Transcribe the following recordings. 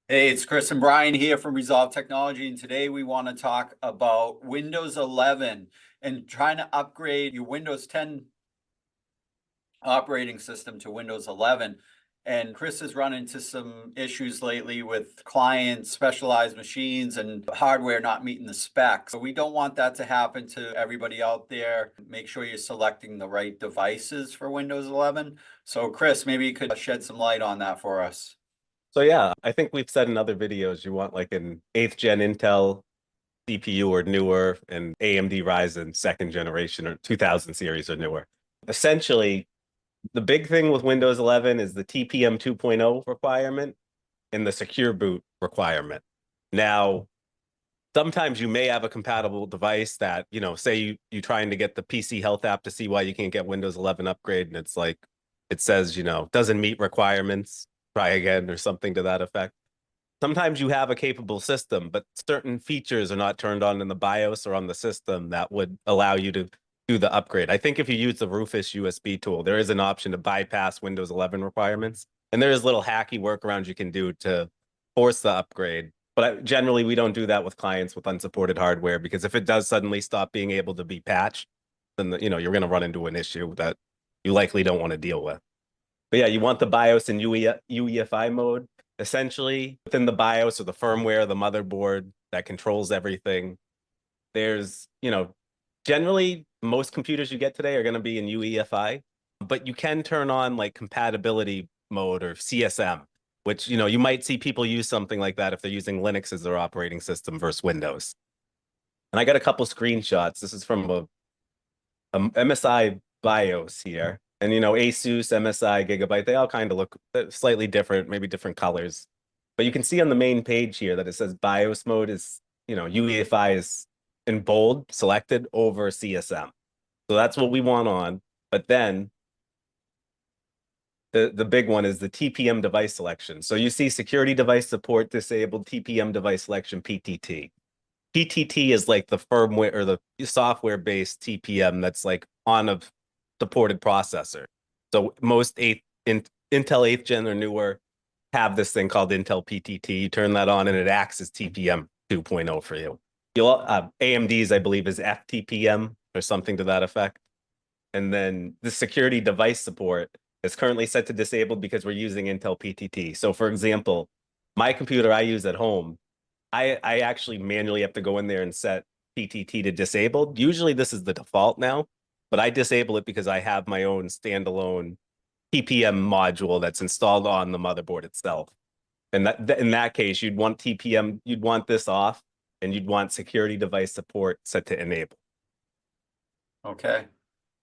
Hey, it's Chris and Brian here from Resolve Technology, and today we want to talk about Windows 11 and trying to upgrade your Windows 10 operating system to Windows 11. And Chris has run into some issues lately with clients, specialized machines, and hardware not meeting the specs. So we don't want that to happen to everybody out there. Make sure you're selecting the right devices for Windows 11. So Chris, maybe you could shed some light on that for us. So yeah, I think we've said in other videos you want like an 8th gen Intel CPU or newer and AMD Ryzen second generation or 2000 series or newer. Essentially, the big thing with Windows 11 is the TPM 2.0 requirement and the secure boot requirement. Now, sometimes you may have a compatible device that, say you trying to get the PC Health app to see why you can't get Windows 11 upgrade and it's like it says, doesn't meet requirements, try again or something to that effect. Sometimes you have a capable system, but certain features are not turned on in the BIOS or on the system that would allow you to do the upgrade. I think if you use the Rufus USB tool, there is an option to bypass Windows 11 requirements. And there is little hacky workarounds you can do to force the upgrade. But generally, we don't do that with clients with unsupported hardware because if it does suddenly stop being able to be patched, then you're going to run into an issue that you likely don't want to deal with. But yeah, you want the BIOS and UEFI mode. Essentially, within the BIOS or the firmware, the motherboard that controls everything, there's, generally most computers you get today are going to be in UEFI, but you can turn on like compatibility mode or CSM, which, you might see people use something like that if they're using Linux as their operating system versus Windows. And I got a couple screenshots. This is from a MSI BIOS here. And Asus, MSI, Gigabyte, they all kind of look slightly different, maybe different colors. But you can see on the main page here that it says BIOS mode is, UEFI is in bold selected over CSM. So that's what we want on. But then the big one is the TPM device selection. So you see security device support disabled, TPM device selection, PTT. PTT is like the firmware or the software-based TPM that's like on a supported processor. So most Intel 8th gen or newer have this thing called Intel PTT. You turn that on and it acts as TPM 2.0 for you. AMD's, I believe, is FTPM or something to that effect. And then the security device support is currently set to disabled because we're using Intel PTT. So for example, my computer I use at home, I actually manually have to go in there and set PTT to disabled. Usually this is the default now, but I disable it because I have my own standalone TPM module that's installed on the motherboard itself. And in that case, you'd want TPM, you'd want this off, and you'd want security device support set to enable. Okay,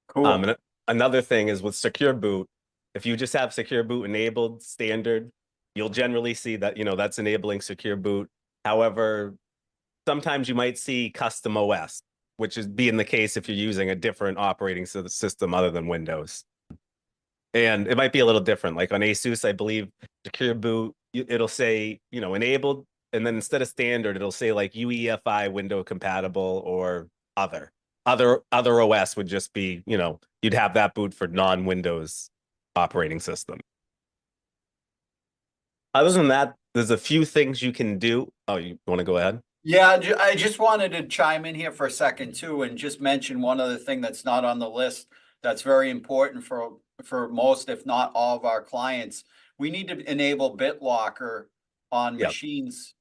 cool. And another thing is with secure boot, if you just have secure boot enabled standard, you'll generally see that, that's enabling secure boot. However, sometimes you might see custom OS, which is being the case if you're using a different operating system other than Windows. And it might be a little different. Like on Asus, I believe secure boot, it'll say, enabled. And then instead of standard, it'll say like UEFI window compatible or other. Other OS would just be, you'd have that boot for non-Windows operating system. Other than that, there's a few things you can do. Oh, you want to go ahead? Yeah, I just wanted to chime in here for a second too, and just mention one other thing that's not on the list that's very important for most, if not all of our clients. We need to enable BitLocker on Yeah. machines.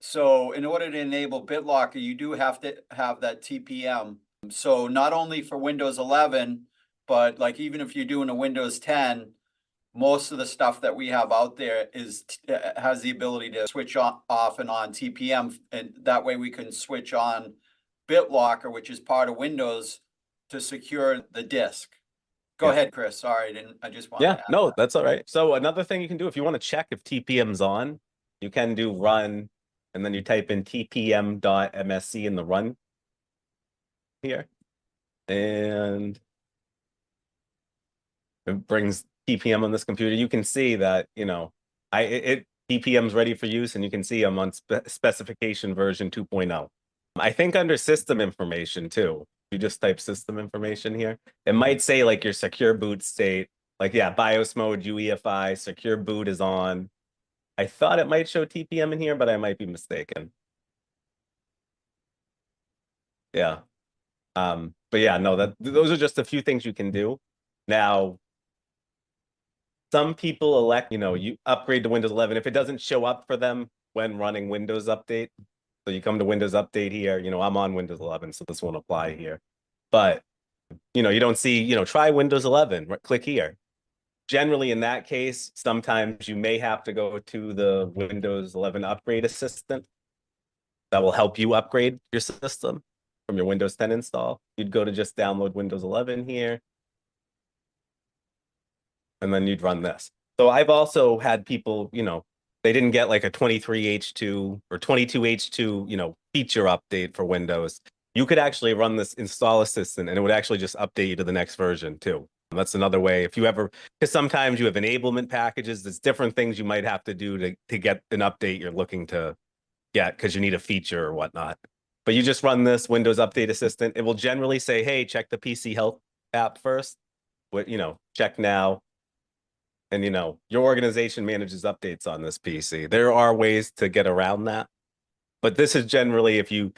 So in order to enable BitLocker, you do have to have that TPM. So not only for Windows 11, but like even if you're doing a Windows 10, most of the stuff that we have out there has the ability to switch on off and on TPM, and that way we can switch on BitLocker, which is part of Windows, to secure the disk. Go Yeah. ahead, Chris. Sorry, I just wanted Yeah, to add no, that. that's all right. So another thing you can do if you want to check if TPM's on, you can do run and then you type in tpm.msc in the run here. And it brings TPM on this computer. You can see that, TPM's ready for use and you can see I'm on specification version 2.0. I think under system information too, you just type system information here. It might say like your secure boot state, like, yeah, BIOS mode, UEFI, secure boot is on. I thought it might show TPM in here, but I might be mistaken. Yeah. But yeah, no, those are just a few things you can do. Now, some people elect, you upgrade to Windows 11 if it doesn't show up for them when running Windows Update. So you come to Windows Update here, I'm on Windows 11, so this won't apply here. But, you don't see, try Windows 11, click here. Generally, in that case, sometimes you may have to go to the Windows 11 Upgrade Assistant that will help you upgrade your system from your Windows 10 install. You'd go to just download Windows 11 here, and then you'd run this. So I've also had people, they didn't get like a 23H2 or 22H2, feature update for Windows. You could actually run this install assistant and it would actually just update you to the next version too. And that's another way if you ever, because sometimes you have enablement packages, there's different things you might have to do to get an update you're looking to get because you need a feature or whatnot. But you just run this Windows Update Assistant. It will generally say, hey, check the PC Health app first. What, check now. And your organization manages updates on this PC. There are ways to get around that. But this is generally if you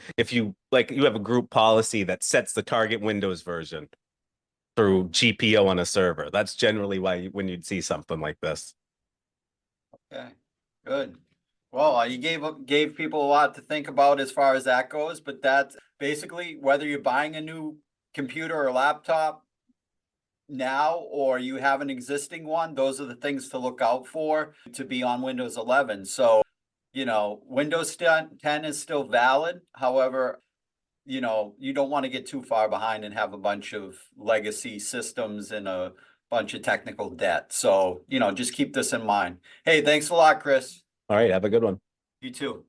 like you have a group policy that sets the target Windows version through GPO on a server. That's generally why when you'd see something like this. Okay, good. Well, you gave people a lot to think about as far as that goes, but that's basically whether you're buying a new computer or laptop now or you have an existing one, those are the things to look out for to be on Windows 11. So, Windows 10 is still valid. However, you don't want to get too far behind and have a bunch of legacy systems and a bunch of technical debt. So, just keep this in mind. Hey, thanks a lot, Chris. All right, have a good one. You too.